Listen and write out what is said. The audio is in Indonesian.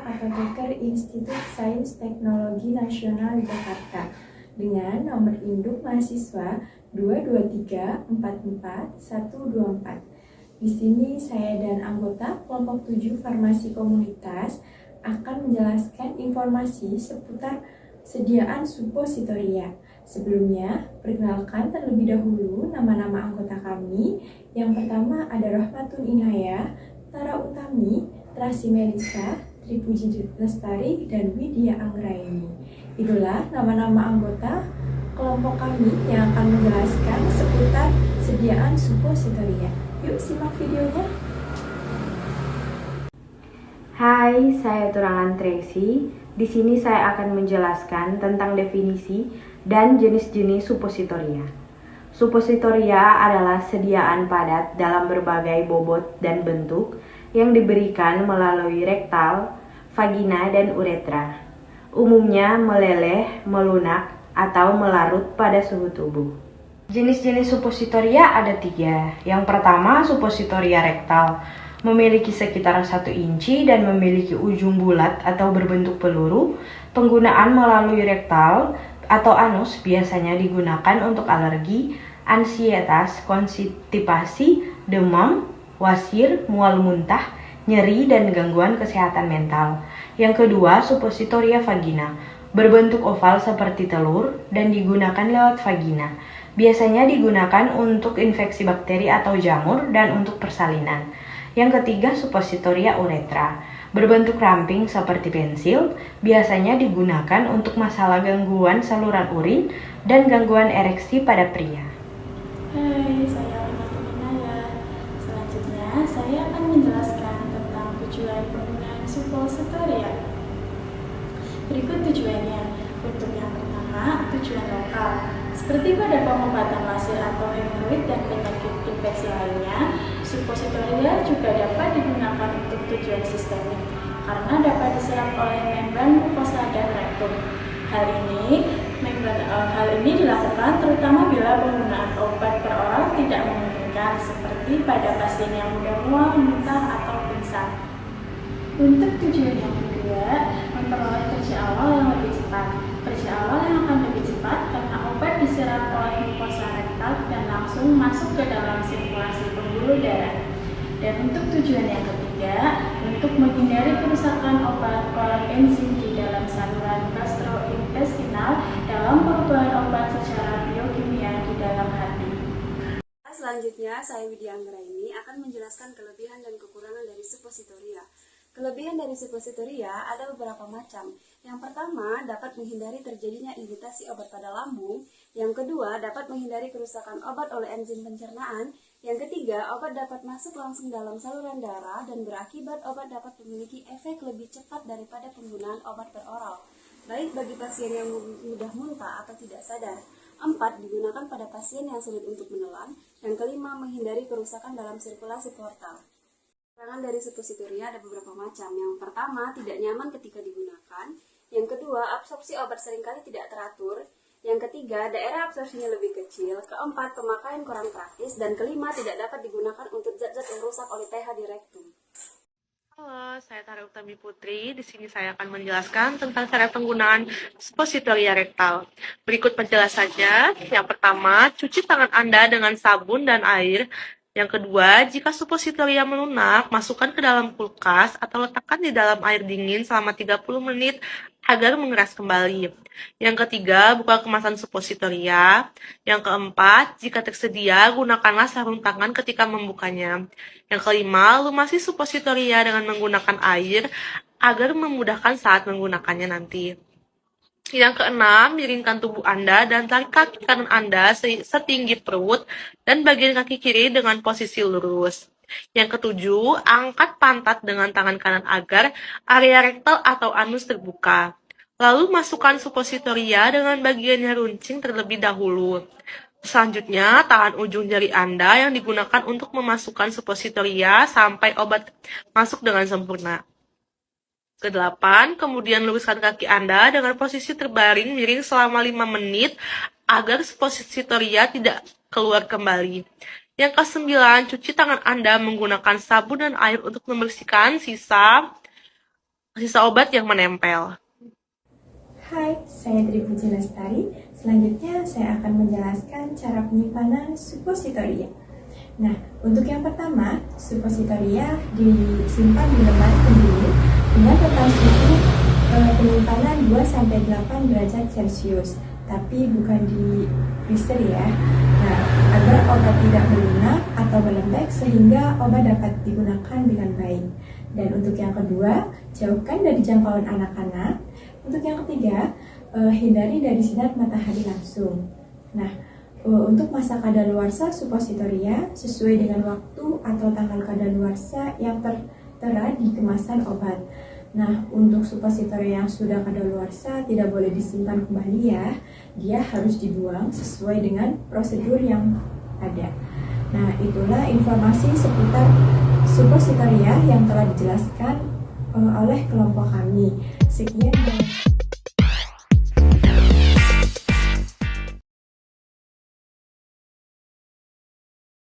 Apoteker Institut Sains Teknologi Nasional Jakarta dengan nomor induk mahasiswa 223444124. Di sini saya dan anggota kelompok 7 Farmasi Komunitas akan menjelaskan informasi seputar sediaan suppositoria. Sebelumnya, perkenalkan terlebih dahulu nama-nama anggota kami. Yang pertama ada Rohmatun Inayah, Tara Utami, Trasi Melisa, Tripuji Lestari, dan Widya Anggraini. Itulah nama-nama anggota kelompok kami yang akan menjelaskan seputar sediaan suppositoria. Yuk simak videonya. Hai, saya Turangan Tracy. Di sini saya akan menjelaskan tentang definisi dan jenis-jenis suppositoria. Suppositoria adalah sediaan padat dalam berbagai bobot dan bentuk yang diberikan melalui rektal, vagina, dan uretra. Umumnya meleleh, melunak, atau melarut pada suhu tubuh. Jenis-jenis suppositoria ada 3. Yang pertama, suppositoria rektal. Memiliki sekitar 1 inci dan memiliki ujung bulat atau berbentuk peluru. Penggunaan melalui rektal atau anus biasanya digunakan untuk alergi, ansietas, konstipasi, demam, wasir, mual muntah, nyeri, dan gangguan kesehatan mental. Yang kedua, suppositoria vagina. Berbentuk oval seperti telur dan digunakan lewat vagina. Biasanya digunakan untuk infeksi bakteri atau jamur dan untuk persalinan. Yang ketiga, suppositoria uretra. Berbentuk ramping seperti pensil, biasanya digunakan untuk masalah gangguan saluran urin dan gangguan ereksi pada pria. Hai, saya Rohmatun Inayah. Selanjutnya, saya akan menjelaskan tentang tujuan penggunaan suppositoria. Berikut tujuannya. Untuk yang pertama, tujuan lokal. Seperti pada pengobatan laser atau hemoroid dan penyakit infeksi lainnya, suppositoria juga dapat digunakan untuk tujuan sistemik karena dapat diserap oleh membran mukosa dan rektum. Hal ini dilakukan terutama bila penggunaan obat peroral tidak memungkinkan, seperti pada pasien yang mudah mual, muntah, atau pingsan. Untuk tujuan yang kedua, memperoleh kerja awal yang lebih cepat. Kerja awal yang akan lebih cepat karena obat diserap oleh mukosa rektal dan langsung masuk ke dalam sirkulasi pembuluh darah. Dan untuk tujuan yang ketiga, untuk menghindari kerusakan obat oleh enzim di dalam saluran gastrointestinal dalam perubahan obat secara biokimia di dalam hati. Selanjutnya, saya Widya Anggraini akan menjelaskan kelebihan dan kekurangan dari suppositoria. Kelebihan dari suppositoria ada beberapa macam. Yang pertama, dapat menghindari terjadinya iritasi obat pada lambung. Yang kedua, dapat menghindari kerusakan obat oleh enzim pencernaan. Yang ketiga, obat dapat masuk langsung dalam saluran darah dan berakibat obat dapat memiliki efek lebih cepat daripada penggunaan obat peroral, baik bagi pasien yang mudah muntah atau tidak sadar. 4. Digunakan pada pasien yang sulit untuk menelan. Yang kelima, menghindari kerusakan dalam sirkulasi portal. Kekurangan dari suppositoria ada beberapa macam. Yang pertama, tidak nyaman ketika digunakan. Yang kedua, absorpsi obat seringkali tidak teratur. Yang ketiga, daerah absorpsinya lebih kecil. Keempat, pemakaian kurang praktis. Dan kelima, tidak dapat digunakan untuk zat-zat yang rusak oleh pH di rektum. Halo, saya Tara Utami Putri. Di sini saya akan menjelaskan tentang cara penggunaan suppositoria rektal. Berikut penjelasannya. Yang pertama, cuci tangan Anda dengan sabun dan air. Yang kedua, jika suppositoria melunak, masukkan ke dalam kulkas atau letakkan di dalam air dingin selama 30 menit agar mengeras kembali. Yang ketiga, buka kemasan suppositoria. Yang keempat, jika tersedia, gunakanlah sarung tangan ketika membukanya. Yang kelima, lumasi suppositoria dengan menggunakan air agar memudahkan saat menggunakannya nanti. Yang keenam, miringkan tubuh Anda dan tarik kaki kanan Anda setinggi perut dan bagian kaki kiri dengan posisi lurus. Yang ketujuh, angkat pantat dengan tangan kanan agar area rektal atau anus terbuka. Lalu masukkan suppositoria dengan bagiannya runcing terlebih dahulu. Selanjutnya, tahan ujung jari Anda yang digunakan untuk memasukkan suppositoria sampai obat masuk dengan sempurna. Kedelapan, kemudian luruskan kaki Anda dengan posisi terbaring miring selama 5 menit agar suppositoria tidak keluar kembali. Yang kesembilan, cuci tangan Anda menggunakan sabun dan air untuk membersihkan sisa sisa obat yang menempel. Hai, saya Tri Puji Lestari. Selanjutnya saya akan menjelaskan cara penyimpanan suppositoria. Nah, untuk yang pertama, suppositoria disimpan di lemari pendingin dengan total suhu penyimpanan 2-8 derajat Celcius, tapi bukan di freezer ya. Nah, agar obat tidak melunak atau melembek sehingga obat dapat digunakan dengan baik. Dan untuk yang kedua, jauhkan dari jangkauan anak-anak. Untuk yang ketiga, hindari dari sinar matahari langsung. Nah, untuk masa kadaluarsa suppositoria sesuai dengan waktu atau tanggal kadaluarsa yang tertera di kemasan obat. Nah, untuk suppositoria yang sudah kadaluarsa tidak boleh disimpan kembali ya. Dia harus dibuang sesuai dengan prosedur yang ada. Nah, itulah informasi seputar suppositoria yang telah dijelaskan oleh kelompok kami. Sekian.